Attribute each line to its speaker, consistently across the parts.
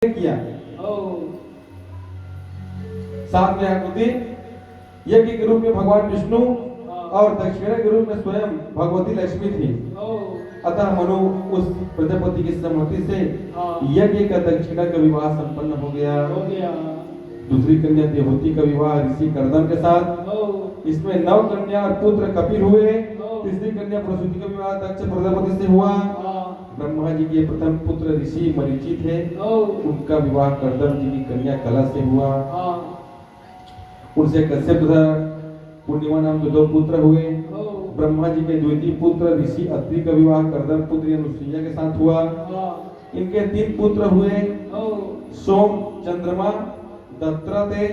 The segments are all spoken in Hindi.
Speaker 1: किया। साथ में आकृति यज्ञ के रूप में भगवान विष्णु और दक्षिणा के रूप में स्वयं भगवती लक्ष्मी थी। अतः मनु उस प्रजापति की सम्मति से यज्ञ का दक्षिणा का विवाह संपन्न हो गया। दूसरी कन्या देवहूति का विवाह ऋषि कर्दम के साथ। इसमें 9 कन्या और पुत्र कपिल हुए। तीसरी कन्या प्रसूति का विवाह दक्ष प्रजापति से हुआ। ब्रह्मा जी के प्रथम पुत्र ऋषि मरीचि थे, उनका विवाह कर्दम जी की कन्या कला से हुआ। उनसे कश्यप तथा पूर्णिमा नाम के 2 पुत्र हुए। ब्रह्मा जी के द्वितीय पुत्र ऋषि अत्रि का विवाह कर्दम पुत्री अनुसुईया के साथ हुआ। इनके 3 पुत्र हुए, सोम, चंद्रमा, दत्तात्रेय,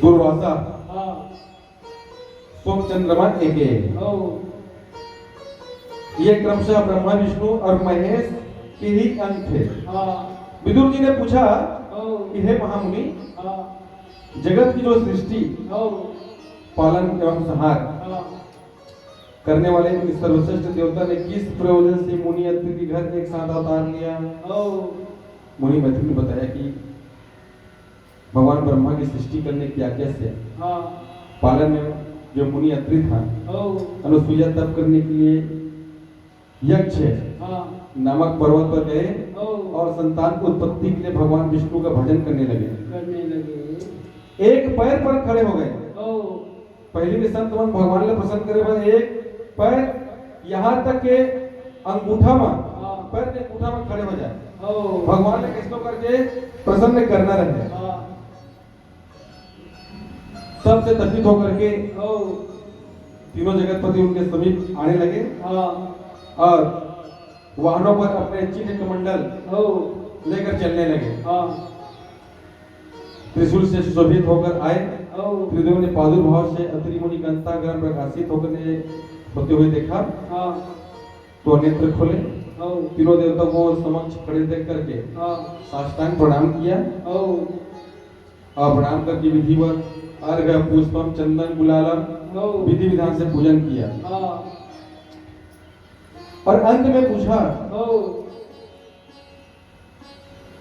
Speaker 1: दुर्वासा। सोम, चंद्रमा एक ये क्रमशः ब्रह्मा, विष्णु और महेश के ही अंग थे। विदुर जी ने पूछा कि हे महामुनि, जगत की जो सृष्टि, पालन एवं संहार करने वाले इस सर्वश्रेष्ठ देवता ने किस प्रयोजन से मुनि अत्रि के घर एक साथ अवतार लिया? मुनि मैथिल ने बताया कि भगवान ब्रह्मा की सृष्टि करने की आज्ञा से पालन में जो मुनि अत्रि था, अनुसुईया तप करने के लिए यक्ष नामक पर्वत पर गए और संतान की उत्पत्ति के लिए भगवान विष्णु का भजन करने लगे। एक पैर पर खड़े हो गए। पहले भी संत मन भगवान ने प्रसन्न करे भाई, एक पैर यहाँ तक के अंगूठा में, पैर के अंगूठा में खड़े हो जाए। भगवान ने किसको करके प्रसन्न करना रहे। सबसे तपित होकर के तीनों जगतपति उनके समीप आने लगे और वाहनों पर अपने चिन्ह कमंडल लेकर चलने लगे। त्रिशूल से सुशोभित होकर आए। त्रिदेव ने प्रादुर्भाव से अत्रि मुनि का अंतःकरण प्रकाशित होते हुए देखा तो नेत्र खोले। तीनों देवता को समक्ष खड़े देख करके साष्टांग प्रणाम किया और प्रणाम करके विधिवत अर्घ्य, पुष्पम, चंदन, गुलालम विधि विधान से पूजन किया और अंत में पूछा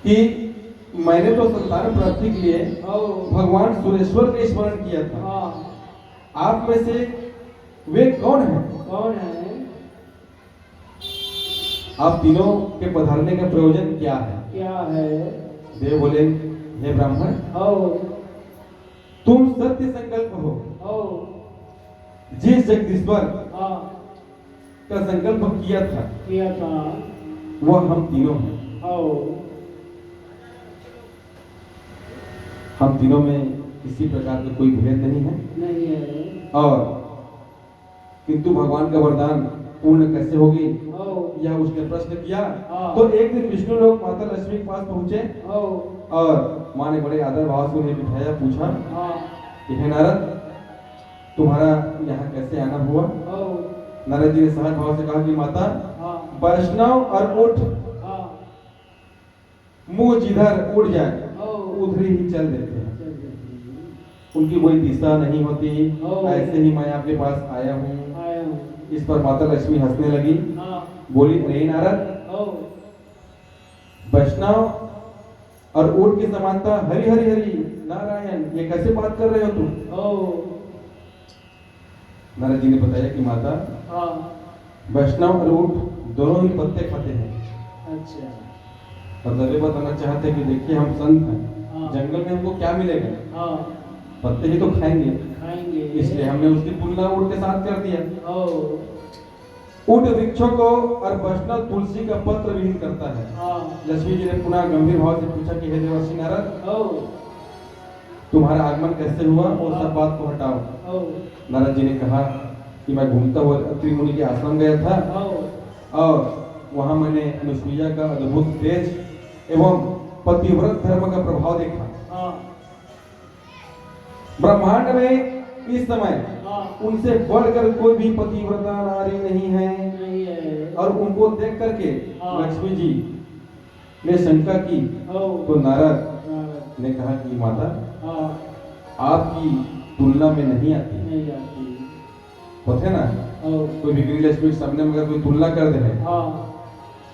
Speaker 1: कि मैंने तो संतान प्राप्ति के लिए भगवान सुरेश्वर का स्मरण किया था, आप में से वे कौन है? आप तीनों के पधारने का प्रयोजन क्या है? देव बोले, हे ब्राह्मण, तुम सत्य संकल्प हो। जिस जगदीश्वर का संकल्प किया था वह हम तीनों हैं। हम तीनों में किसी प्रकार का कोई भेद नहीं है। और किंतु भगवान का वरदान पूर्ण कैसे होगी, यह उसने प्रश्न किया। तो एक दिन विष्णु लोग माता लक्ष्मी के पास पहुंचे और माँ ने बड़े आदर भाव से उन्हें बिठाया, पूछा कि हे नारद, तुम्हारा यहाँ कैसे आना हुआ? नारद जी ने सहज भाव से कहा कि माता, वैष्णव और ऊंट मुंह जिधर उड़ जाए उधर ही चल देते हैं, उनकी कोई दिशा नहीं होती। ऐसे ही मैं आपके पास आया हूँ। इस पर माता लक्ष्मी हंसने लगी, बोली, अरे नारद, वैष्णव और ऊंट की समानता, हरि हरि हरि नारायण, ये कैसे बात कर रहे हो तुम? नारद जी ने बताया कि माता, वैष्णव और ऊंट दोनों ही पत्ते खाते हैं।
Speaker 2: अच्छा,
Speaker 1: मतलब ये बताना चाहते हैं कि देखिए हम संत हैं, जंगल में हमको क्या मिलेगा? पत्ते ही तो खाएंगे। इसलिए हमने उसकी तुलना ऊंट के साथ कर दिया। ऊंट वृक्षों को और वैष्णव तुलसी का पत्र विहीन करता है। लक्ष्मी जी ने पुनः गंभीर भाव से पूछा कि हे देवर्षि नारद, तुम्हारा आगमन कैसे हुआ और सब बात को हटाओ। नारद जी ने कहा कि मैं घूमता हुआ अत्रि मुनि के आश्रम गया था और वहां मैंने अनुसुईया का अद्भुत तेज एवं पतिव्रत धर्म का प्रभाव देखा। ब्रह्मांड में इस समय उनसे बढ़कर कोई भी पतिव्रता नारी नहीं है। और उनको देख करके लक्ष्मी जी ने शंका की तो नारद ने कहा कि माता, आपकी तुलना में नहीं आती। होते ना, कोई भी लक्ष्मी के सामने मगर कोई तुलना कर दे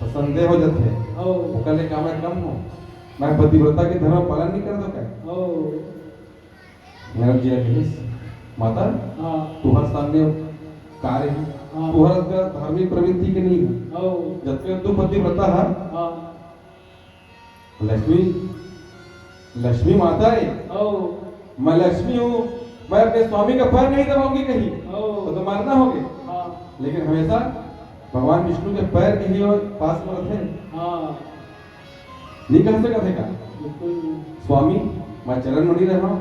Speaker 1: तो संदेह हो जाते वो कल का मैं कम हूँ, मैं पतिव्रता के धर्म पालन नहीं कर दो क्या? नारद जी ने कही माता तू हर सामने कार्य है, तू हर धार्मिक प्रवृत्ति के नहीं है, जब तक तू पतिव्रता है लक्ष्मी लक्ष्मी माता है, मैं लक्ष्मी हूँ, मैं अपने स्वामी का पैर नहीं दबाऊंगी कहीं तो मारना होगे, लेकिन हमेशा भगवान विष्णु के पैर के ही पास में रखे नहीं कह सकते का स्वामी मैं चरण मणि रहा हूँ,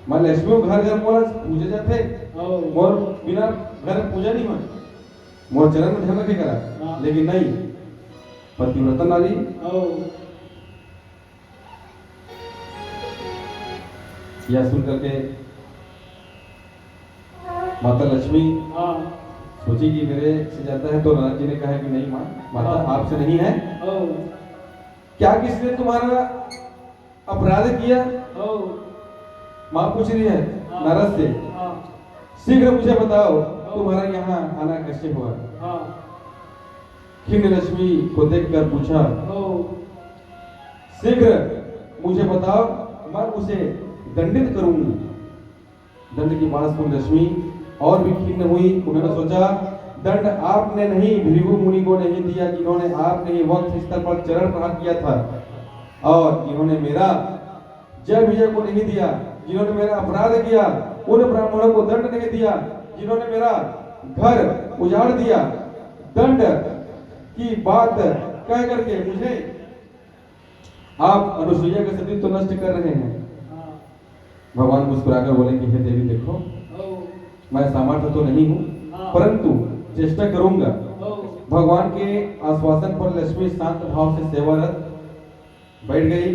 Speaker 1: मैं लक्ष्मी घर घर मोर पूजे जाते मोर बिना घर पूजा नहीं हो मोर चरण में ध्यान रखे करा, लेकिन नहीं पतिव्रता नारी यह सुन करके माता लक्ष्मी सोची कि मेरे से जाता है, तो नारद जी ने कहा कि नहीं माँ माता आपसे नहीं है, क्या किसने तुम्हारा अपराध किया? माँ पूछ रही है नारद से, शीघ्र मुझे बताओ तुम्हारा यहाँ आना कैसे हुआ? खिन्न लक्ष्मी को देखकर पूछा, शीघ्र मुझे बताओ मैं उसे दंडित करूंगी। दंड की बात सुन लक्ष्मी और भी खिन्न हुई, उन्होंने सोचा दंड आपने नहीं भृगु मुनि को नहीं दिया, जिन्होंने आपने ही वक्त स्थल पर चरण प्रहार किया था, और इन्होंने मेरा जय विजय को नहीं दिया, जिन्होंने मेरा अपराध किया उन ब्राह्मणों को दंड नहीं दिया, जिन्होंने मेरा घर उजाड़ दिया। दंड की बात कह करके मुझे आप अनुसुईया का सतीत्व तो नष्ट कर रहे हैं। भगवान मुस्कुराकर बोले कि हे देवी देखो मैं सामर्थ्य तो नहीं हूँ, परंतु चेष्टा करूंगा। भगवान के आश्वासन पर लक्ष्मी शांत भाव से सेवारत बैठ गई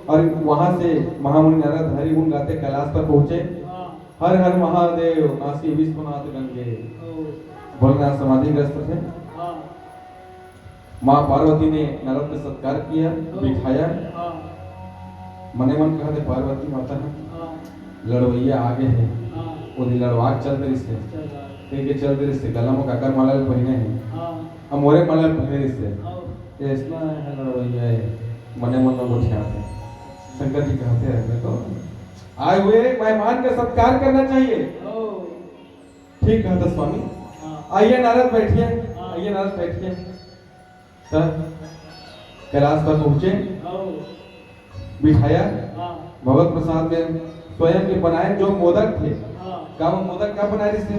Speaker 1: और वहां से महामुनि नारद हरि गुण गाते कैलाश पर पहुंचे। हर हर महादेव काशी विश्वनाथ गंगे भोलेनाथ समाधिग्रस्त थे। माँ पार्वती ने नारद का सत्कार किया, बिठाया, मने मन कहते पार्वती माता है लड़वैया आगे है, वो लड़वाक चल रही से कहीं चल रही से गला में काकर माला पहने हैं, हम मोरे माला पहने रही से ये इतना है लड़वैया है, मने मन में बैठे आते शंकर जी कहते हैं तो आए हुए मेहमान का सत्कार करना चाहिए। ठीक कहता स्वामी, आइए नारद बैठिए, आइए नारद बैठिए। कैलाश पर पहुंचे, बिठाया, भगवत प्रसाद में स्वयं के बनाए जो मोदक थे, क्या वो मोदक क्या बनाए थे?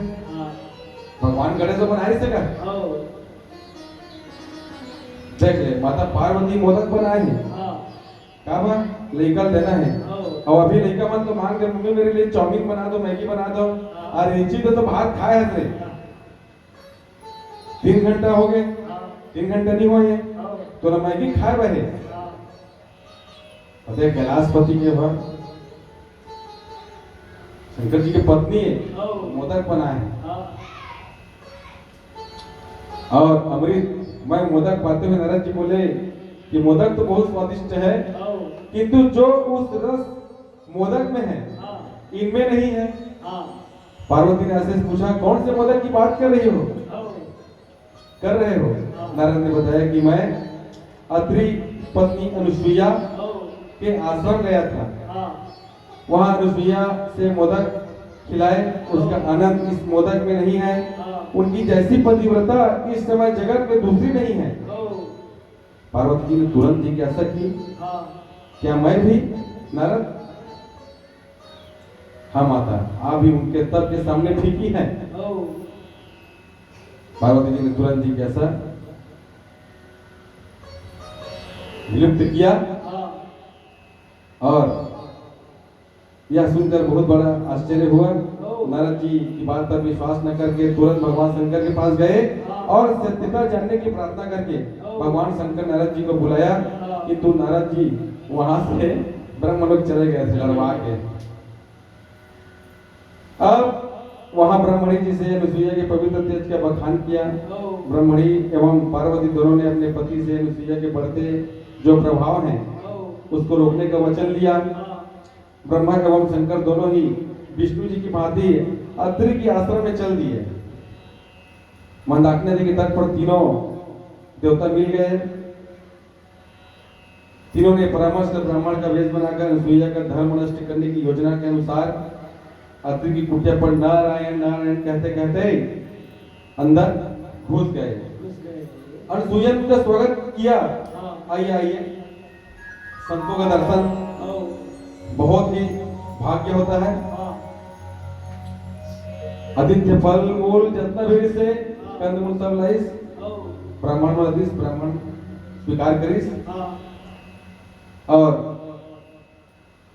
Speaker 1: भगवान गणेश तो बनाए थे क्या? देख ले माता पार्वती मोदक बनाए हैं, क्या बा लड़का देना है, और अभी लड़का मन तो मांग दे मम्मी मेरे लिए चाउमीन बना दो, मैगी बना दो, और रिंची तो भात खाए हंस 3 घंटा हो गए, 3 घंटे नहीं हुए तो ना मैगी खाए बहे। अरे कैलाशपति के भर शंकर जी की पत्नी मोदक बनाए और अमृत मैं मोदक पाते हुए नारद जी बोले कि मोदक तो बहुत स्वादिष्ट है, किंतु जो उस रस मोदक में है इनमें नहीं है। पार्वती ने ऐसे पूछा कौन से मोदक की बात कर रही हो? कर रहे हो? नारद ने बताया कि मैं अत्रि पत्नी अनुसुईया के आश्रम गया था, वहां अनुसुईया से मोदक खिलाए, उसका आनंद इस मोदक में नहीं है। उनकी जैसी पतिव्रता इस समय जगत में दूसरी नहीं है। पार्वती जी ने तुरंत जिज्ञासा की क्या मैं भी? नारद हाँ माता आप भी उनके तप के सामने फीकी हैं। पार्वती जी ने तुरंत जिज्ञासा विलुप्त किया और यह सुनकर बहुत बड़ा आश्चर्य हुआ। नारद जी की बात पर विश्वास न करके तुरंत भगवान शंकर के पास गए और सत्यता जानने की प्रार्थना करके भगवान शंकर नारद जी को बुलाया, किंतु नारद जी वहां से ब्रह्मलोक चले गए थे लड़वा के। अब वहां ब्रह्मणी जी से अनुसुईया के पवित्र तेज का बखान किया। ब्रह्मणी एवं पार्वती दोनों ने अपने पति से अनुसुईया के बढ़ते जो प्रभाव हैं उसको रोकने का वचन लिया। ब्रह्मा एवं शंकर दोनों ही विष्णु जी की भांति अत्रि की आश्रम में चल दिए। मंदाकिनी नदी के तट पर तीनों देवता मिल गए। तीनों ने परामर्श कर ब्राह्मण का वेश बनाकर अनुसुईया का धर्म नष्ट करने की योजना के अनुसार अत्रि की कुटिया पर नारायण नारायण कहते कहते अंदर घुस गए। अनुसुईया ने उनका स्वागत किया। आइए आइए, संतों का दर्शन बहुत ही भाग्य होता है। आदित्य फल मूल जितना भी से कंदमूल सब लाइस ब्राह्मण वादिस ब्राह्मण स्वीकार करिस। और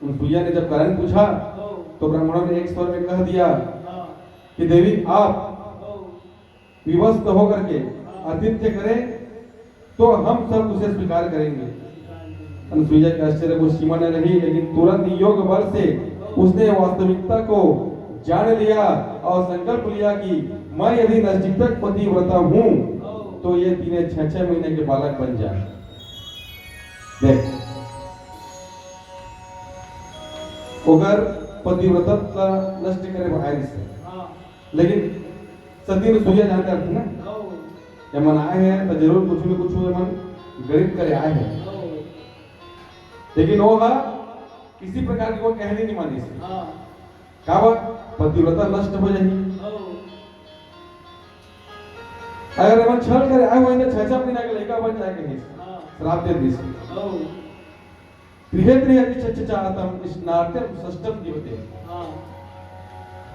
Speaker 1: अनुसुईया ने जब कारण पूछा तो ब्राह्मणों ने एक स्वर में कह दिया कि देवी आप विवस्त होकर के आतिथ्य करें तो हम सब उसे स्वीकार करेंगे। अनुसुईया के आश्चर्य को सीमा न रही, लेकिन तुरंत योग बल से उसने वास्तविकता को जान लिया और संकल्प लिया कि मैं यदि नजदीक पतिव्रता हूं तो ये 3-6 महीने के बालक बन जाए। देख, अगर पतिव्रता नष्ट करे बाहर से, लेकिन सती अनुसुईया जानते थे ना ये मन आए हैं तो जरूर कुछ न कुछ मन गरीब करे आए हैं, लेकिन वो किसी प्रकार की वो कहनी नहीं मानी से का पतिव्रता नष्ट हो जाएगी। अगर मन छल करे आए हुए 6 महीना का लड़का बन जाए कहीं श्राप दे दी दिवते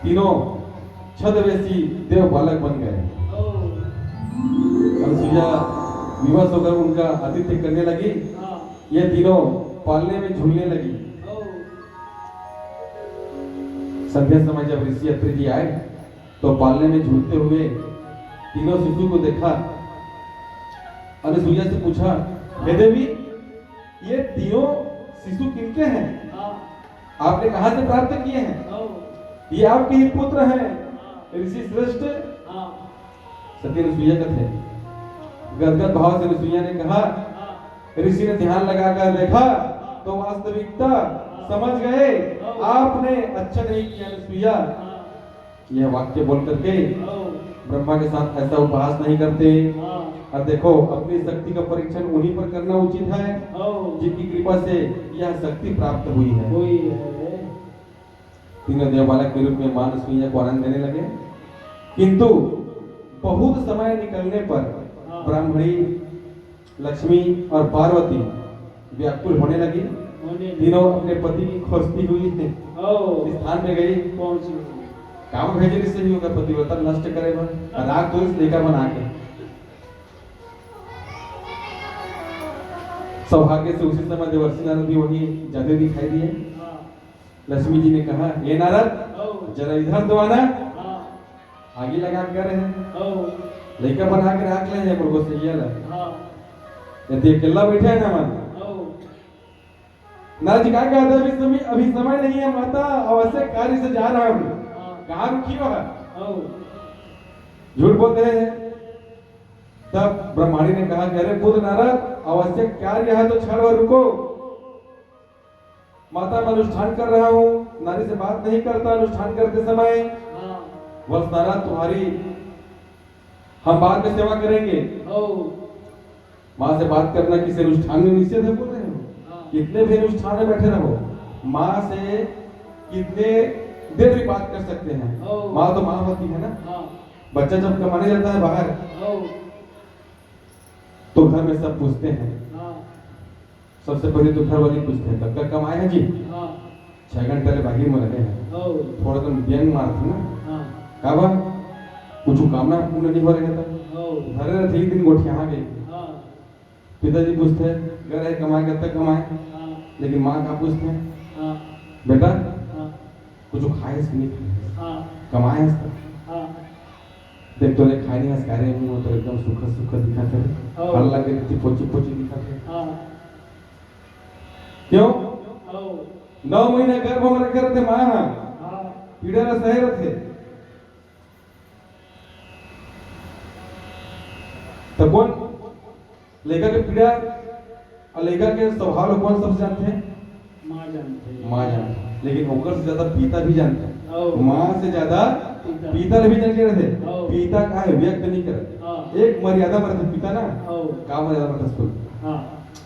Speaker 1: तीनों छद्मवेशी देव बालक बन गए। अनुसुईया विवश होकर उनका आतिथ्य करने लगी। ये तीनों पालने में झूलने लगी। संध्या समय जब ऋषि अत्रि जी आए तो पालने में झूलते हुए तीनों शिशु को देखा। अनुसुईया से पूछा, हे देवी ये तीनों शिशु किनके हैं? आपने कहां से प्राप्त किए हैं? ये आपके ही पुत्र हैं ऋषि श्रेष्ठ? सती अनुसुईया का थे। गदगद भाव से अनुसुईया ने कहा, ऋषि ने ध्यान लगाकर देखा तो वास्तविकता समझ गए। आपने अच्छा नहीं किया अनुसुईया। यह वाक्य बोल करके ब्रह्मा के साथ ऐसा उपहास नहीं करते। और देखो, अपनी शक्ति का परीक्षण उन्हीं पर करना उचित है जिनकी कृपा से यह शक्ति प्राप्त हुई है। तीनों देव बालक के रूप में मां अनुसुईया को आनंद देने लगे, किंतु बहुत समय निकलने पर ब्राह्मणी लक्ष्मी और पार्वती व्याकुल होने लगी। तीनों अपने पति की खोजती हुई स्थान में गई। काम भेजे इससे भी होगा पतिव्रता नष्ट करे राग तो इस लेकर बना के। सौभाग्य से उसी समय देवर्षि नारद भी वही जाते दिखाई दिए। लक्ष्मी जी ने कहा, ये नारद जरा इधर तो आना। आगे लगा कर लड़का बना के रख ले मुर्गो से ये यदि अकेला बैठे है ना मन नारद जी क्या कहते हैं, अभी समय नहीं है माता, आवश्यक कार्य से जा रहा हूं। कहां रुकी हो? झूठ बोलते हैं। तब ब्रह्माणी ने कहा, अरे पुत्र नारद आवश्यक कार्य है तो क्षण भर रुको। माता मैं अनुष्ठान कर रहा हूं, नारी से बात नहीं करता अनुष्ठान करते समय। वत्स नारद तुम्हारी हम बाद में सेवा करेंगे। माँ से बात करना किसी अनुष्ठान में निषेध है बोल रहे हो? कितने भी अनुष्ठान में बैठे रहो, माँ से कितने देर भी बात कर सकते हैं। माँ तो माँ होती है ना। बच्चा जब कमाने जाता है बाहर तो घर में सब पूछते हैं। सबसे पहले तो घर वाली पूछते हैं, कब कमाए हैं जी? 6 घंटे पहले बाहर में रहे हैं। थोड़ा तुम व्यंग मारते ना काबा कुछ कामना पूर्ण नहीं हो रहा था। घर रहते ही दिन गोठिया आ गई। पिताजी पूछते हैं घर है कमाए कब तक कमाए, लेकिन माँ का पूछते हैं बेटा कुछ खाए नहीं कमाए देख तो खाए नहीं हंसकारे में तो एकदम सुख सुख दिखाते फल लगे पोची पोची दिखाते। क्यों 9 महीने गर्भ में रखे रहते माँ पीड़ा सह रहे तो कौन लेखा के पीड़ा और लेखा के स्वभाव कौन सबसे जानते हैं? माँ जानते हैं। लेकिन होकर से ज्यादा पिता भी जानते हैं। माँ से ज्यादा पिता भी जानते रहते। पिता का है व्यक्त नहीं करते। एक मर्यादा में रहते पिता ना
Speaker 2: ओ
Speaker 1: का मर्यादा में स्कूल
Speaker 2: हां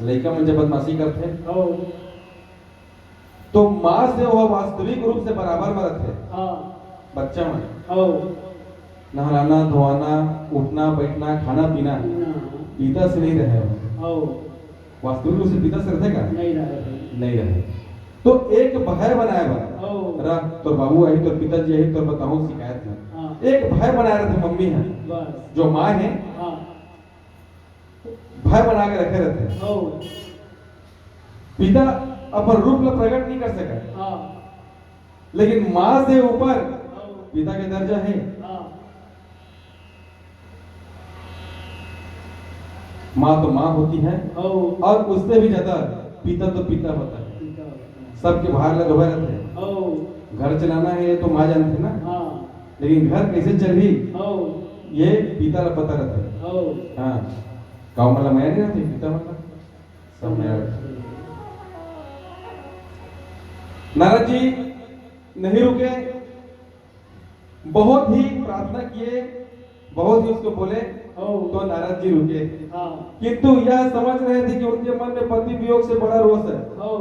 Speaker 1: लड़का में जब बदमाशी करते
Speaker 2: ओ
Speaker 1: तो माँ से वह वास्तविक रूप से बराबर में रहते
Speaker 2: हां
Speaker 1: बच्चा में
Speaker 2: ओ
Speaker 1: नहलाना धोआना उठना बैठना खाना पीना पिता से नहीं रहे
Speaker 2: ओ
Speaker 1: वास्तविक रूप से पिता से रहेगा
Speaker 2: नहीं रहे
Speaker 1: नहीं रहे तो एक भय बनाए बना
Speaker 2: ओ
Speaker 1: तो बाबू आई तो पिताजी आई तो बताऊं शिकायत है
Speaker 2: हां
Speaker 1: एक भय बनाए रहते मम्मी है
Speaker 2: बस
Speaker 1: जो माँ है
Speaker 2: हां
Speaker 1: भय बना के रखे रहते
Speaker 2: ओ
Speaker 1: पिता अपन रूप में प्रकट नहीं कर सका
Speaker 2: हां
Speaker 1: लेकिन माँ से ऊपर
Speaker 2: ओ
Speaker 1: पिता के दर्जा है
Speaker 2: हां
Speaker 1: माँ तो माँ होती है
Speaker 2: ओ
Speaker 1: और उससे भी ज्यादा पिता तो पिता होता है सबके बाहर लगे हुए रहते हैं
Speaker 2: ओ
Speaker 1: घर चलाना है ये तो माँ जानती ना
Speaker 2: हां
Speaker 1: लेकिन घर कैसे चल रही
Speaker 2: ओ
Speaker 1: ये पिता का पता रहता है
Speaker 2: ओ
Speaker 1: हाँ गाँव मतलब मैं नहीं रहती पिता मतलब सब मैं नारद जी नहीं रुके बहुत ही प्रार्थना किए बहुत ही उसको बोले तो नारद जी रुके
Speaker 2: हां
Speaker 1: किंतु यह समझ रहे थे कि उनके मन में पति वियोग से बड़ा रोष है
Speaker 2: ओ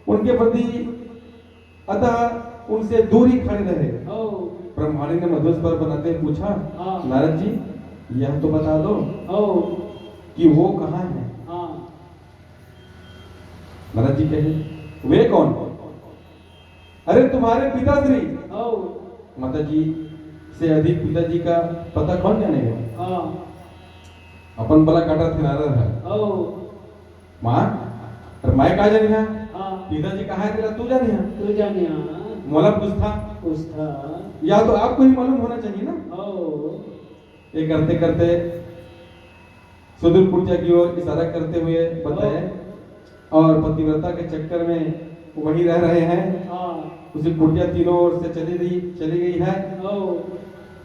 Speaker 1: उनके प्रति अतः उनसे दूर ही खड़े रहे
Speaker 2: ओ
Speaker 1: ब्रह्माणी ने मधुर स्वर बनाते हुए पूछा
Speaker 2: हाँ।
Speaker 1: नारद जी यह तो बता दो
Speaker 2: ओ
Speaker 1: कि वो कहाँ है
Speaker 2: हां
Speaker 1: नारद जी कहे वे कौन अरे तुम्हारे पिताश्री
Speaker 2: ओ
Speaker 1: माता जी से अधिक पिताजी का पता कौन जानेगा
Speaker 2: हां
Speaker 1: अपन बला काटा थे नारद है
Speaker 2: ओ
Speaker 1: माँ और मैं कहा जानी है
Speaker 2: हां
Speaker 1: पिताजी कहाँ है तेरा तू जानी है
Speaker 2: तू जानिया
Speaker 1: मोला कुछ था
Speaker 2: पूछता
Speaker 1: या तो आपको ही मालूम होना चाहिए ना
Speaker 2: ओ
Speaker 1: ये करते करते सुदूर पूर्जा की ओर इशारा करते हुए बताए और पतिव्रता के चक्कर में वही रह रहे हैं
Speaker 2: हां
Speaker 1: उसी कुटिया तीनों ओर से चली गई है
Speaker 2: ओ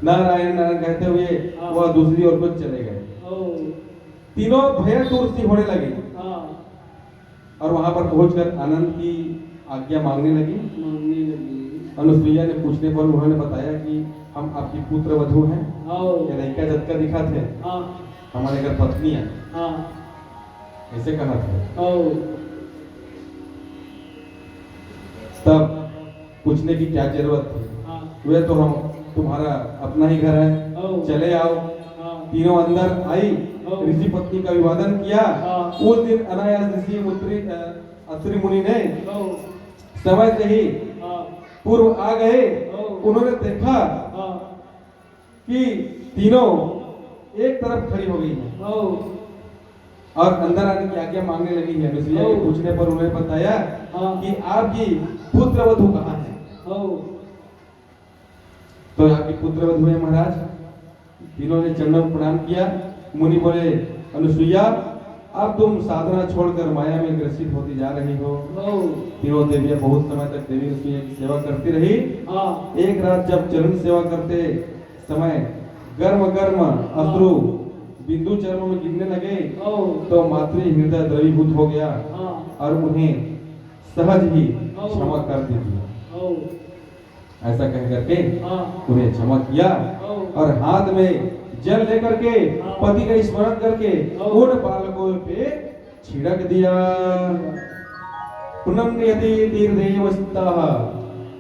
Speaker 1: नारायण नारायण कहते हुए वह दूसरी ओर को चले गए
Speaker 2: ओ
Speaker 1: तीनों भय दूर सी होने लगे
Speaker 2: हां
Speaker 1: और वहां पर पहुंचकर आनंद की आज्ञा मांगने लगी
Speaker 2: मांगने लगी
Speaker 1: अनुसुईया ने पूछने पर उन्होंने बताया कि हम आपकी पुत्र वधू हैं
Speaker 2: ओ
Speaker 1: ये लड़का जब का दिखा थे
Speaker 2: हां
Speaker 1: हमारे घर पत्नी है
Speaker 2: हां
Speaker 1: ऐसे कहा था
Speaker 2: ओ
Speaker 1: तब पूछने की क्या जरूरत थी
Speaker 2: हां
Speaker 1: वे तो हम तुम्हारा अपना ही घर है
Speaker 2: ओ
Speaker 1: चले आओ
Speaker 2: हां
Speaker 1: तीनों अंदर आई ऋषि पत्नी का अभिवादन किया
Speaker 2: हाँ।
Speaker 1: उस दिन अनायास ऋषि अत्रि मुनि ने
Speaker 2: ओ
Speaker 1: समय से ही
Speaker 2: हां
Speaker 1: पूर्व आ गए
Speaker 2: ओ
Speaker 1: उन्होंने देखा
Speaker 2: हां
Speaker 1: कि तीनों एक तरफ खड़ी हो गई है
Speaker 2: ओ
Speaker 1: और अंदर आने की आज्ञा मांगने लगी है अनुसुईया के पूछने पर उन्होंने बताया
Speaker 2: हाँ।
Speaker 1: कि आपकी पुत्र वधू कहाँ है
Speaker 2: ओ
Speaker 1: तो आपकी पुत्र वधू है महाराज तीनों ने चरणों में प्रणाम किया मुनि बोले अनुसुईया अब तुम साधना छोड़कर माया में ग्रसित होती जा रही हो
Speaker 2: ओ
Speaker 1: तीनों देवियां बहुत समय तक देवी अनुसुईया की सेवा करती रही
Speaker 2: हां
Speaker 1: एक रात जब चरण सेवा करते समय गर्म गर्म अश्रु बिंदु चरणों में गिरने लगे
Speaker 2: ओ
Speaker 1: तो मातृ हृदय द्रवीभूत हो गया
Speaker 2: हां
Speaker 1: और उन्हें सहज ही क्षमा कर दी
Speaker 2: ओ
Speaker 1: ऐसा कह करके
Speaker 2: हां
Speaker 1: उन्हें क्षमा किया और हाथ में जल लेकर के पति का स्मरण करके उन बालकों पे छिड़क दिया पुनम्यति त्रिदेव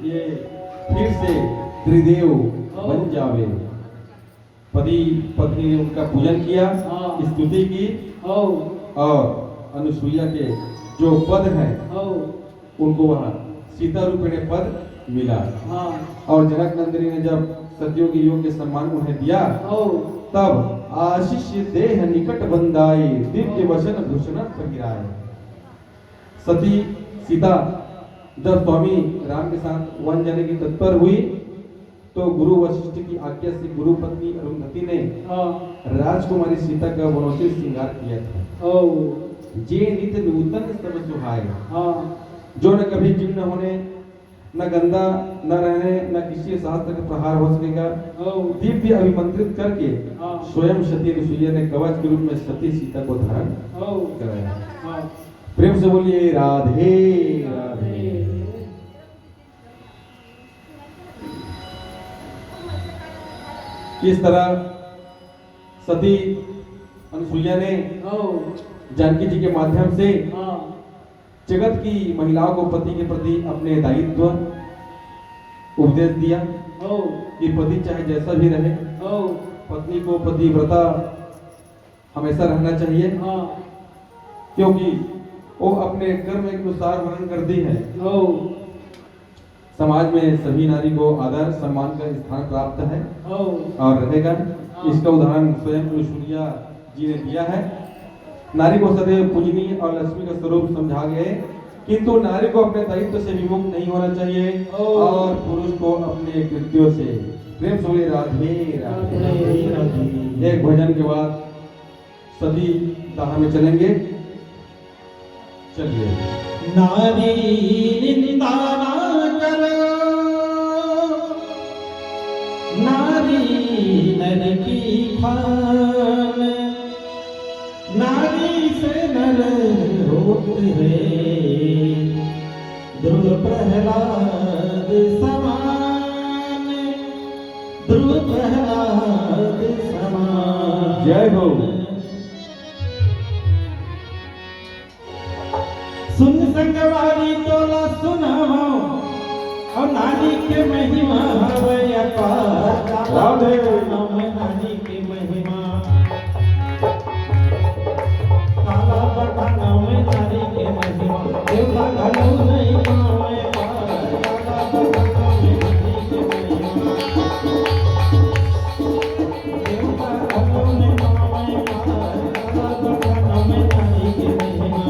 Speaker 1: ये फिर से त्रिदेव बन जावे पति पत्नी ने उनका पूजन किया स्तुति की और अनुसुईया के जो पद है उनको वह सीता रूपिणी पद मिला और जनक नंदिनी ने जब सतियों के योग के सम्मान उन्हें दिया तब आशीष देह निकट बंदाई दिव्य वचन भूषण फकीराए सती सीता जब स्वामी राम के साथ वन जाने की तत्पर हुई तो गुरु वशिष्ठ की आज्ञा से गुरु पत्नी अरुंधति ने राजकुमारी सीता का वनोचित श्रृंगार किया था जे नित्य नूतन सब सुहाए जो न कभी जीर्ण होने न गंदा न रहने न किसी शास्त्र का प्रहार हो सकेगा दिव्य अभिमंत्रित करके स्वयं सती अनुसुईया ने कवच के रूप में सती सीता को धारण कराया प्रेम से बोलिए राधे राधे इस तरह सती अनुसुईया ने
Speaker 2: ओ
Speaker 1: जानकी जी के माध्यम से
Speaker 2: हाँ
Speaker 1: जगत की महिलाओं को पति के प्रति अपने दायित्व उपदेश दिया
Speaker 2: ओ
Speaker 1: कि पति चाहे जैसा भी रहे,
Speaker 2: ओ
Speaker 1: पत्नी को पतिव्रता हमेशा रहना चाहिए,
Speaker 2: हाँ
Speaker 1: क्योंकि वो अपने कर्म के अनुसार वर्णन करती है।
Speaker 2: ओ
Speaker 1: समाज में सभी नारी को आदर सम्मान का स्थान प्राप्त है
Speaker 2: ओ
Speaker 1: और रहेगा। इसका उदाहरण स्वयं अनुसुईया जी ने दिया है। नारी को सदैव पूजनीय और लक्ष्मी का स्वरूप समझा गए, किंतु नारी को अपने दायित्व से विमुख नहीं होना चाहिए और पुरुष को अपने कृत्यों से प्रेम से बोले राधे राधे राधे। एक भजन के बाद सती दाह में चलेंगे। चलिए।
Speaker 2: नारी निंदा ना करो, नारी नर की खान, नारी से नर होते हैं ध्रुव प्रहलाद समान, ध्रुव प्रहलाद समान।
Speaker 1: जय हो।
Speaker 2: सुन संगवारी तोला सुनाओ और नारी के महिमा हवै अपार।
Speaker 1: राधे।
Speaker 2: नारी की महिमा काला पठाना में नारी के महिमा देवता घलो नहीं पावे पार। काला पठाना में नारी के महिमा देवता घलो नहीं पावे पार। काला पठाना में नारी के महिमा।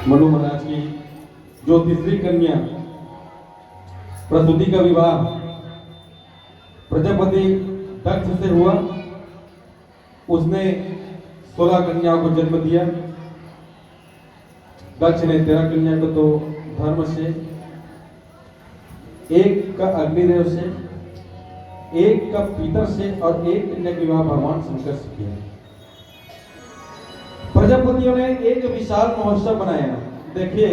Speaker 1: मनु महाराज की जो तीसरी कन्या प्रसूति का विवाह प्रजापति दक्ष से हुआ, उसने 16 कन्याओं को जन्म दिया। दक्ष ने 13 कन्या को तो धर्म से, एक का अग्निदेव से, एक का पितर से और एक कन्या का विवाह भगवान शंकर से किया। प्रजापतियों ने एक विशाल महोत्सव बनाया। देखिए,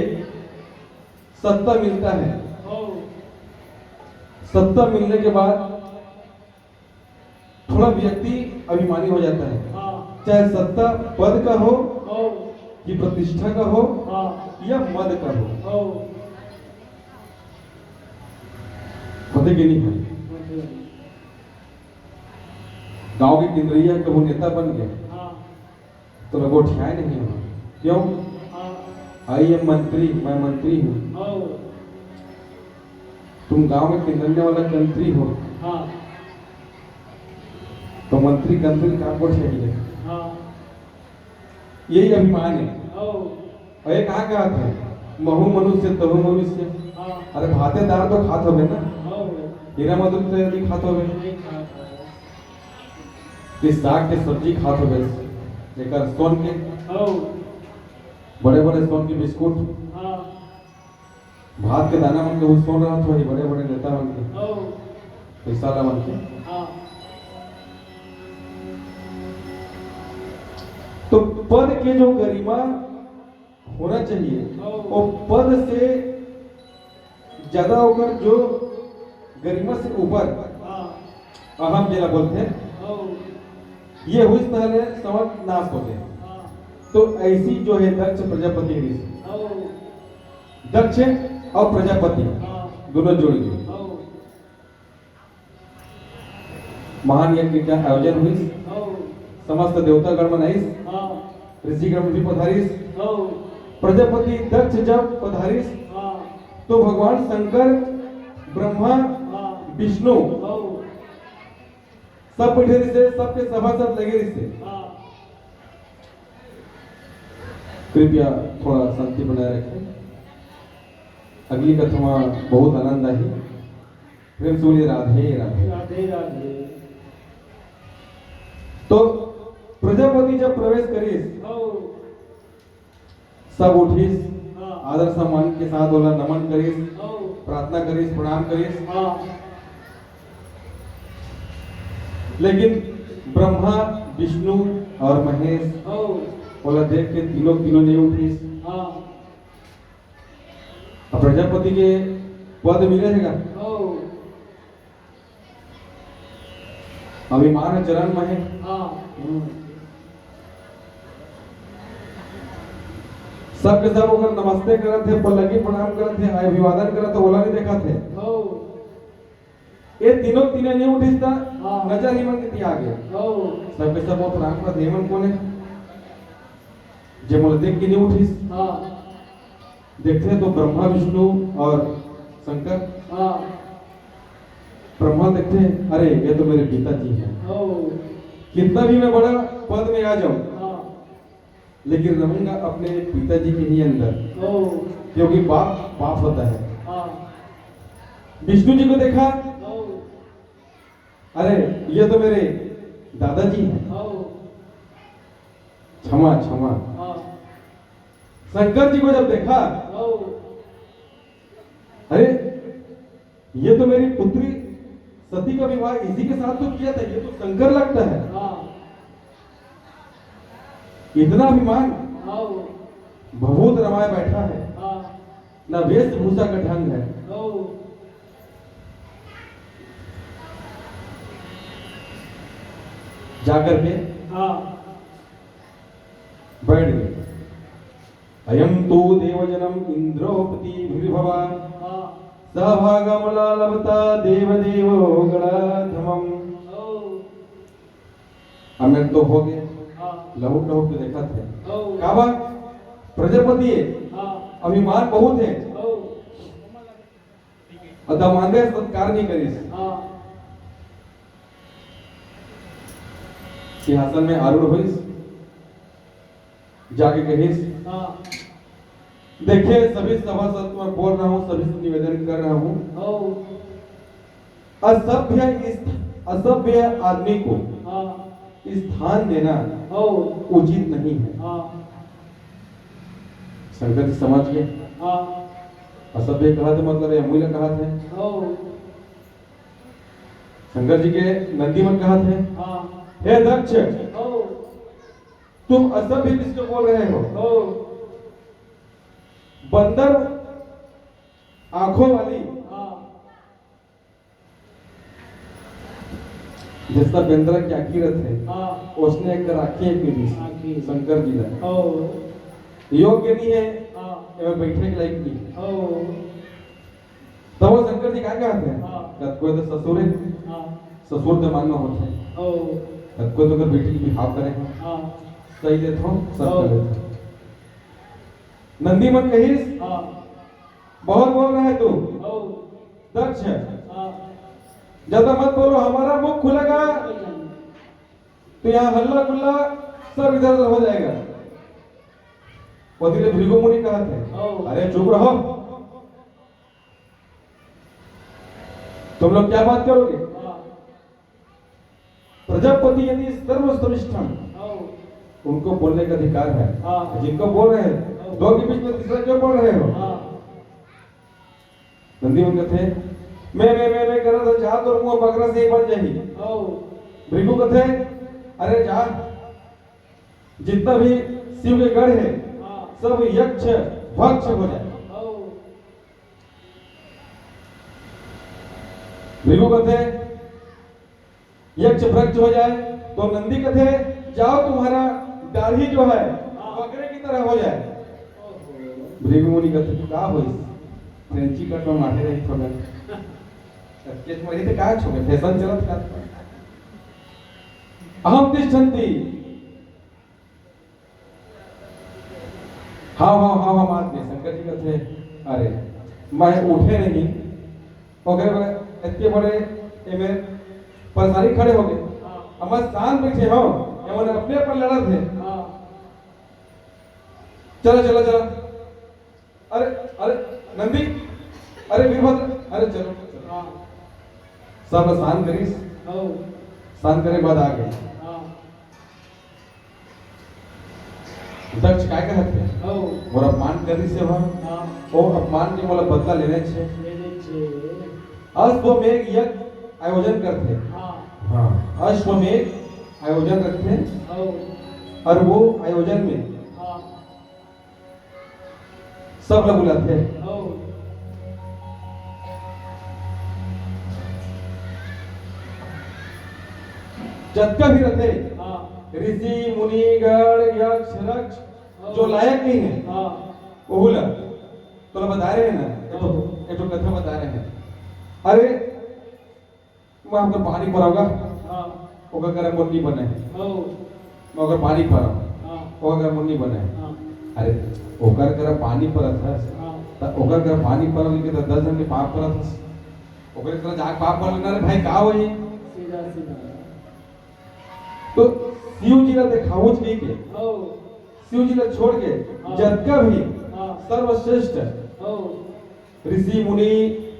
Speaker 1: सत्ता मिलता है, सत्ता मिलने के बाद थोड़ा व्यक्ति अभिमानी हो जाता है, चाहे सत्ता पद का हो कि प्रतिष्ठा का हो या मद का हो। होते कि नहीं है? गांव के केंद्रीय कबू नेता बन गए तो लोगों उठाए नहीं होना। क्यों? आई एम मंत्री, मैं मंत्री हूँ। तुम गांव में केंद्रीय वाला कंत्री हो तो मंत्री कंत्री काम को चाहिए। यही अभिमान है। और ये कहाँ कहा था? महु मनुष्य तहु मनुष्य। अरे भातेदार तो खात होगे ना, हीरा मधुर तो यदि खात होगे कि साग के सब्जी खात होगे, लेकर सोन के बड़े बड़े सोन के बिस्कुट, भात के दाना बन के वो सोन रहा था, बड़े बड़े नेता बन के, पैसा ला बन के। तो पद के जो गरिमा होना चाहिए वो पद से ज्यादा होकर जो गरिमा से ऊपर अहम जिला बोलते हैं, ये हुई पहले समझ नाश होते हैं। तो ऐसी जो है दक्ष प्रजापति ऋषि, दक्ष और प्रजापति दोनों जुड़ गए। महान यज्ञ का आयोजन हुई, समस्त देवता गण मनाइस, ऋषि गण भी पधारिस। प्रजापति दक्ष जब पधारिस तो भगवान शंकर, ब्रह्मा, विष्णु सब बैठे रिश्ते, सबके सभासद लगे रिश्ते। कृपया थोड़ा शांति बनाए रखें। अगली कथा बहुत आनंद आई। प्रेम से बोलिए राधे राधे।
Speaker 2: राधे राधे।
Speaker 1: तो प्रजापति जब प्रवेश करी सब उठिस
Speaker 2: हाँ
Speaker 1: आदर सम्मान के साथ बोला नमन करिस
Speaker 2: ओ
Speaker 1: प्रार्थना करिस प्रणाम करिस
Speaker 2: हाँ
Speaker 1: लेकिन ब्रह्मा विष्णु और महेश
Speaker 2: ओ
Speaker 1: बोला देख के तीनों तीनों नहीं उठिस
Speaker 2: हाँ
Speaker 1: अब प्रजापति के पद मिलेगा
Speaker 2: ओ
Speaker 1: अभिमान चरण में है
Speaker 2: हाँ
Speaker 1: सबके सब ओकर नमस्ते करत थे पल्लगी प्रणाम करत थे अभिवादन करत थे ओला नहीं देखा थे
Speaker 2: ओ
Speaker 1: ये तीनों तीनों नहीं उठिस था
Speaker 2: हाँ।
Speaker 1: नजर हिमन के आ गया
Speaker 2: ओ
Speaker 1: सबके सब वो प्रणाम करत हेमन कोने जे मोला देख के नहीं उठिस
Speaker 2: हाँ
Speaker 1: देखते तो ब्रह्मा विष्णु और शंकर
Speaker 2: हाँ
Speaker 1: ब्रह्मा देखते अरे ये तो मेरे पिताजी हैं
Speaker 2: ओ
Speaker 1: कितना भी मैं बड़ा पद में आ जाऊं
Speaker 2: हाँ
Speaker 1: लेकिन रहूंगा अपने पिताजी के ही अंदर
Speaker 2: ओ
Speaker 1: क्योंकि बाप बाप होता है
Speaker 2: हाँ
Speaker 1: विष्णु जी को देखा
Speaker 2: ओ
Speaker 1: अरे ये तो मेरे दादाजी हैं
Speaker 2: ओ
Speaker 1: क्षमा क्षमा
Speaker 2: हाँ
Speaker 1: शंकर जी को जब देखा
Speaker 2: ओ
Speaker 1: अरे ये तो मेरी पुत्री सती का विवाह इसी के साथ तो किया था ये तो शंकर लगता है
Speaker 2: हाँ
Speaker 1: इतना अभिमान
Speaker 2: ओ
Speaker 1: बहुत रमाए बैठा है
Speaker 2: हाँ
Speaker 1: न वेशभूषा का ढंग है
Speaker 2: ओ
Speaker 1: जाकर के
Speaker 2: हाँ
Speaker 1: बैठ गए अयम तो देवजनम इंद्रोपति भीर्भवा
Speaker 2: हाँ
Speaker 1: सहभागमला लभता देवदेव गणाधमम
Speaker 2: ओ
Speaker 1: हमें तो हो गए
Speaker 2: हाँ
Speaker 1: लहुट लहुट के देखा थे
Speaker 2: ओ
Speaker 1: का बात प्रजापति है
Speaker 2: हाँ
Speaker 1: अभिमान बहुत है
Speaker 2: ओ
Speaker 1: अदमानदे सत्कार नहीं करिस
Speaker 2: हाँ
Speaker 1: सिंहासन में आरूढ़ होइस जाके कहिस
Speaker 2: हाँ
Speaker 1: देखिए सभी सभासद मैं बोल रहा हूँ सभी से निवेदन कर रहा हूँ
Speaker 2: ओ
Speaker 1: असभ्य आदमी को
Speaker 2: हाँ
Speaker 1: स्थान देना
Speaker 2: ओ
Speaker 1: उचित नहीं है
Speaker 2: हाँ
Speaker 1: शंकर जी समझ गए
Speaker 2: हाँ
Speaker 1: असभ्य कहा थे मतलब अमूल्य कहा थे
Speaker 2: ओ
Speaker 1: शंकर जी के नंदीमन कहा थे
Speaker 2: हाँ
Speaker 1: हे दक्ष
Speaker 2: ओ
Speaker 1: तुम असभ्य किसको बोल रहे हो
Speaker 2: ओ
Speaker 1: बंदर आंखों वाली
Speaker 2: हाँ
Speaker 1: जिसका बेंद्रा क्या कीरत है
Speaker 2: हाँ
Speaker 1: उसने एक राखी पीढ़ी
Speaker 2: आखी।
Speaker 1: शंकर जी ने
Speaker 2: ओ
Speaker 1: योग्य नहीं है
Speaker 2: हाँ
Speaker 1: एवं बैठने के लायक नहीं
Speaker 2: ओ
Speaker 1: तो वो शंकर जी क्या कहते हैं
Speaker 2: हाँ।
Speaker 1: कद कोई तो ससुर है
Speaker 2: हाँ
Speaker 1: ससुर तो मानना होता है
Speaker 2: ओ
Speaker 1: कद कोई तो अगर बेटी की बिहाव करे
Speaker 2: हाँ
Speaker 1: सही देते हो सब
Speaker 2: हाँ।
Speaker 1: कर लेते हो नंदीमन कहिस
Speaker 2: हाँ
Speaker 1: बहुत बोल रहा है तू
Speaker 2: ओ
Speaker 1: दक्ष
Speaker 2: हाँ
Speaker 1: ज्यादा मत बोलो हमारा मुख खुलेगा तो यहाँ हल्ला गुल्ला सब इधर उधर हो जाएगा पति ने भृगु मुनि कहा थे
Speaker 2: ओ।
Speaker 1: अरे चुप रहो तुम लोग क्या बात करोगे
Speaker 2: हाँ
Speaker 1: प्रजापति यदि सर्वश्रेष्ठम
Speaker 2: ओ
Speaker 1: उनको बोलने का अधिकार है
Speaker 2: हाँ।
Speaker 1: जिनको बोल रहे हैं दो के बीच में तीसरा क्यों बोल रहे हो
Speaker 2: हाँ
Speaker 1: नंदी उनके थे मैं कर रहा था जा तो मुंह बकरा से ही बन जाही
Speaker 2: ओ
Speaker 1: भृगु कथे अरे जा जितना भी शिव के गढ़ है
Speaker 2: हाँ
Speaker 1: सब यक्ष भक्ष हो जाए
Speaker 2: ओ
Speaker 1: भृगु कथे यक्ष भ्रक्ष हो जाए तो नंदी कथे जाओ तुम्हारा दाढ़ी जो है बकरे की तरह हो जाए भृगु मुनि कथे का होइस फ्रेंची कट में माथे रही थोड़ा केस में रही तो का छोके फैशन चलत का अहम तिष्ठन्ति हाँ मान के शंकर जी कथे अरे मैं उठे नहीं वगैरह इतने बड़े एमे परेशानी खड़े हो गए अब मैं शांत बैठे हो एमन अपने पर लड़त है
Speaker 2: हाँ
Speaker 1: चलो चलो चलो अरे अरे नंदी अरे वीरभद्र अरे चलो
Speaker 2: हाँ
Speaker 1: सब शांत करीस
Speaker 2: ओ
Speaker 1: शांत करे बाद आ गए
Speaker 2: हाँ
Speaker 1: दक्ष काय कहत है
Speaker 2: हो
Speaker 1: मोर अपमान करी से वह
Speaker 2: हाँ
Speaker 1: ओ अपमान के मोला बदला लेने छे
Speaker 2: लेने छे
Speaker 1: अश्वमेध यज्ञ आयोजन करते
Speaker 2: हाँ
Speaker 1: हाँ अश्वमेध आयोजन रखते
Speaker 2: हो
Speaker 1: और वो आयोजन में
Speaker 2: हाँ
Speaker 1: सब लोग बुलाते
Speaker 2: हो
Speaker 1: जतका भी रहते
Speaker 2: हाँ
Speaker 1: ऋषि मुनि गण यक्ष रक्ष जो लायक नहीं है
Speaker 2: हाँ
Speaker 1: वो बोला तो बता रहे हैं ना एक तो कथा बता रहे हैं अरे मैं आपको पानी पराऊंगा
Speaker 2: हाँ
Speaker 1: ओकर करे मुन्नी बने
Speaker 2: हो
Speaker 1: मैं ओकर पानी पराऊं
Speaker 2: हाँ
Speaker 1: ओकर करे मुन्नी बने
Speaker 2: हाँ
Speaker 1: अरे ओकर करे पानी परत है
Speaker 2: हाँ
Speaker 1: त ओकर करे पानी परल के 10 जन के पाप परत है ओकर करे जाग पाप पर लेना रे भाई का होई
Speaker 2: सीधा सीधा
Speaker 1: तो शिव जी ने देखाऊ जी के
Speaker 2: हो
Speaker 1: शिव जी ने छोड़ के
Speaker 2: हाँ।
Speaker 1: जतका भी
Speaker 2: हाँ
Speaker 1: सर्वश्रेष्ठ
Speaker 2: हो
Speaker 1: ऋषि मुनि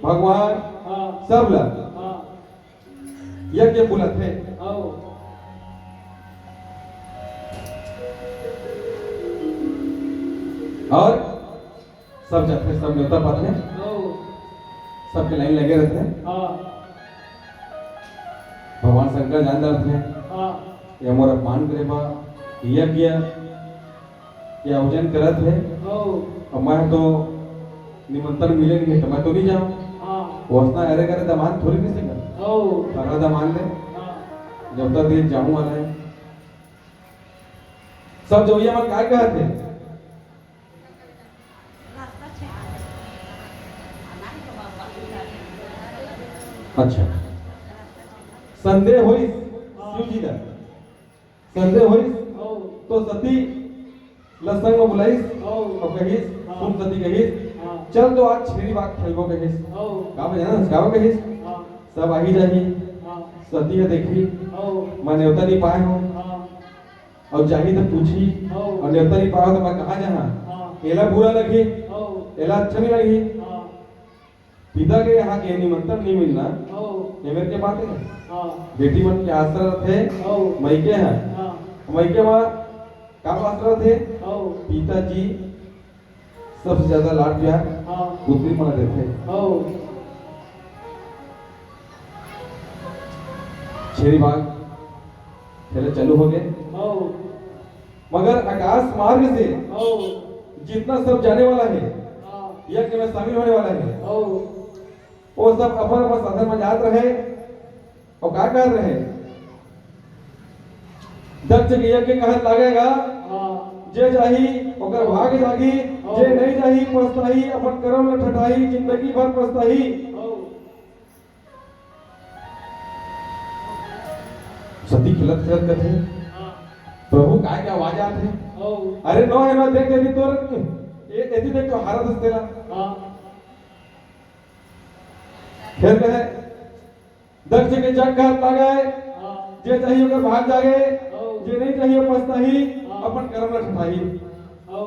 Speaker 1: भगवान
Speaker 2: हाँ
Speaker 1: सब लोग
Speaker 2: हाँ
Speaker 1: यज्ञ बुलाते
Speaker 2: हो
Speaker 1: और सब जाते सब न्योता पाते
Speaker 2: हो
Speaker 1: सबके लाइन लगे रहते
Speaker 2: हाँ
Speaker 1: भगवान शंकर जानदार थे
Speaker 2: हाँ
Speaker 1: ये मोर अपमान करे बा यज्ञ के आयोजन करत है
Speaker 2: हो
Speaker 1: और मैं तो निमंत्रण मिले नहीं तो मैं तो नहीं जाऊं
Speaker 2: हाँ
Speaker 1: वसना अरे करे दमान थोड़ी नहीं सका
Speaker 2: हो
Speaker 1: सारा दमान दे
Speaker 2: हाँ
Speaker 1: जब तक ये जाऊं वाला है सब जो ये मन काय कहते अच्छा संदेह होई शिव जी का संदेह होई
Speaker 2: हो
Speaker 1: तो सती लसंग में बुलाईस
Speaker 2: हो
Speaker 1: और कहिस तुम सती कहिस
Speaker 2: हाँ
Speaker 1: चल तो आज छेड़ी बाग खेलबो कहिस
Speaker 2: हो
Speaker 1: का में जाना गाँव कहिस
Speaker 2: हाँ
Speaker 1: सब आही जाही
Speaker 2: हाँ
Speaker 1: सती है देखी
Speaker 2: हो
Speaker 1: मैं न्योता नहीं पाए हूँ
Speaker 2: हाँ
Speaker 1: और जाही तो पूछी
Speaker 2: हो
Speaker 1: और न्योता नहीं पाया तो मैं कहाँ जहाँ
Speaker 2: हाँ
Speaker 1: एला बुरा लगी
Speaker 2: हो
Speaker 1: एला अच्छा नहीं लगी
Speaker 2: हाँ
Speaker 1: पिता के यहाँ के निमंत्रण नहीं मिलना
Speaker 2: हो
Speaker 1: ये मेरे के बात है
Speaker 2: हाँ
Speaker 1: बेटी मन के आश्रय थे
Speaker 2: हो
Speaker 1: मैके हैं
Speaker 2: हाँ
Speaker 1: मैके माँ का आश्रय थे
Speaker 2: हो
Speaker 1: पिताजी सबसे ज्यादा लाड प्यार
Speaker 2: हाँ
Speaker 1: पुत्री माँ देते
Speaker 2: हो
Speaker 1: छेरी बाग खेले चालू हो गए
Speaker 2: हो
Speaker 1: मगर आकाश मार्ग से
Speaker 2: हो
Speaker 1: जितना सब जाने वाला है
Speaker 2: हाँ
Speaker 1: यज्ञ में शामिल होने वाला है
Speaker 2: हो
Speaker 1: वो सब अपन अपन साधन में जात रहे और क्या कर रहे दक्ष के यज्ञ कहत लागेगा
Speaker 2: हाँ
Speaker 1: जे जाही ओकर भाग जागी जे नहीं जाही पछताही अपन कर्म में ठठाई जिंदगी भर पछताही
Speaker 2: हो
Speaker 1: सती खिलत खिलत करते
Speaker 2: हाँ
Speaker 1: प्रभु काय के आवाज आते
Speaker 2: हो
Speaker 1: अरे नो है नो देख यदि तोर ये यदि देख तो हारा दस्तेला
Speaker 2: हाँ
Speaker 1: फिर कहे दक्ष के जग का लगाए
Speaker 2: हाँ
Speaker 1: जे चाहिए ओकर भाग जागे
Speaker 2: हो
Speaker 1: जे नहीं चाहिए पछताही अपन कर्म में ठठाई
Speaker 2: हो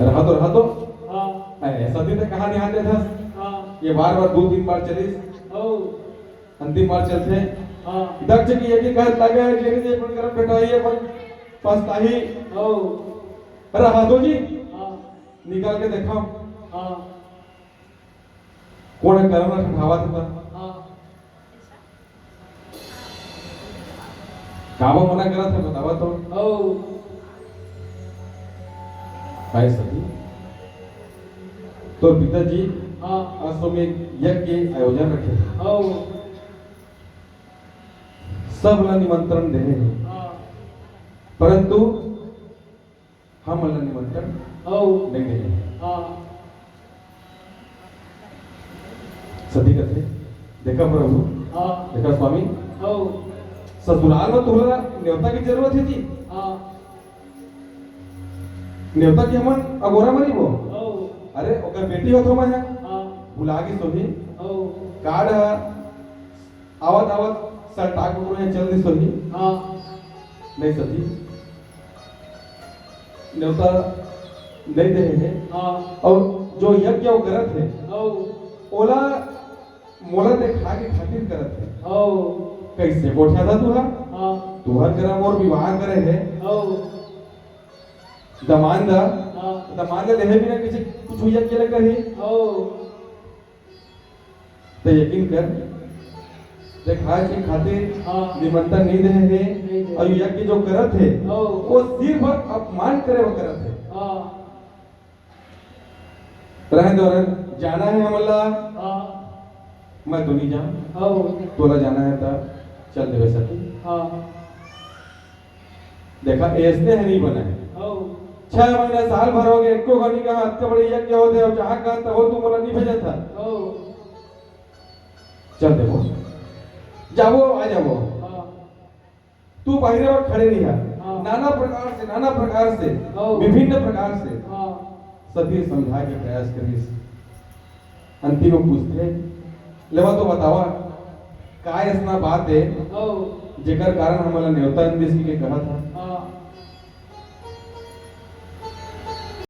Speaker 1: रहा तो
Speaker 2: हाँ
Speaker 1: सती तो कहा ध्यान देता
Speaker 2: हाँ
Speaker 1: ये बार बार 2-3 बार चलिस
Speaker 2: हो
Speaker 1: अंतिम बार चलते
Speaker 2: हाँ
Speaker 1: दक्ष की यज्ञ कहत लगे जेने जे अपन कर्म ठठाई अपन पछताही
Speaker 2: हो
Speaker 1: रहा दो जी
Speaker 2: हाँ
Speaker 1: निकाल के देखो
Speaker 2: हाँ
Speaker 1: कौन है कर्म में ठठावा था
Speaker 2: हाँ
Speaker 1: काबा मना करा था बतावा तो
Speaker 2: हो
Speaker 1: काय सती तो पिताजी
Speaker 2: हाँ
Speaker 1: अश्वमेध यज्ञ के आयोजन रखे थे
Speaker 2: हो
Speaker 1: सब ला निमंत्रण दे रहे हैं
Speaker 2: हाँ
Speaker 1: परंतु हम ला निमंत्रण
Speaker 2: हो
Speaker 1: नहीं दे रहे हैं
Speaker 2: हाँ
Speaker 1: सती कहते देखा प्रभु
Speaker 2: हाँ
Speaker 1: देखा स्वामी
Speaker 2: हो
Speaker 1: ससुराल में तुहरा न्योता की जरूरत है थी
Speaker 2: हाँ
Speaker 1: न्योता की हमन अगोरा मरी वो
Speaker 2: हो
Speaker 1: अरे ओकर बेटी हो तो मैं
Speaker 2: हाँ
Speaker 1: बुला के सोही
Speaker 2: हो
Speaker 1: कार्ड आवत आवत सल्टा को में चल दी सोही
Speaker 2: हाँ
Speaker 1: नहीं सती न्योता नहीं दे रहे हैं
Speaker 2: हाँ
Speaker 1: और जो यज्ञ वो करत है
Speaker 2: हो
Speaker 1: ओला मोला देखा के खातिर करत है
Speaker 2: हो
Speaker 1: कैसे गोठिया था तू हा
Speaker 2: हाँ
Speaker 1: तुहर करा मोर विवाह करे है
Speaker 2: हो
Speaker 1: दमान दा
Speaker 2: हाँ
Speaker 1: दमान ले लेहे बिना किसी कुछ हुई के लगा ही
Speaker 2: हो
Speaker 1: तो यकीन कर देखा के खातिर
Speaker 2: हाँ
Speaker 1: निमंत्रण नहीं दे
Speaker 2: नहीं
Speaker 1: है
Speaker 2: दे।
Speaker 1: और यज्ञ जो करत है
Speaker 2: हो
Speaker 1: वो सिर्फ अपमान करे वो करत है
Speaker 2: हाँ
Speaker 1: रहे दौरान जाना है हमला
Speaker 2: हाँ
Speaker 1: मैं तो नहीं जाऊं
Speaker 2: हो
Speaker 1: तोला जाना है तब चल देवे सकी
Speaker 2: हाँ
Speaker 1: देखा ऐसे है नहीं बना है
Speaker 2: हो
Speaker 1: 6 महीना साल भर हो गए एको गनी का हाथ के बड़े यज्ञ होते और जहां का तब तू मोला नहीं भेजा था
Speaker 2: हो
Speaker 1: चल देखो जाओ आ जाओ
Speaker 2: हाँ
Speaker 1: तू बाहर में खड़े रहिया
Speaker 2: हाँ।
Speaker 1: नाना प्रकार से
Speaker 2: हाँ।
Speaker 1: विभिन्न प्रकार से
Speaker 2: हाँ
Speaker 1: सभी समझा के प्रयास करिस अंतिम में पूछते लेवा तो बतावा काय ऐसा बात है
Speaker 2: हो
Speaker 1: जेकर कारण हमला न्योता देसी के कहा था
Speaker 2: हाँ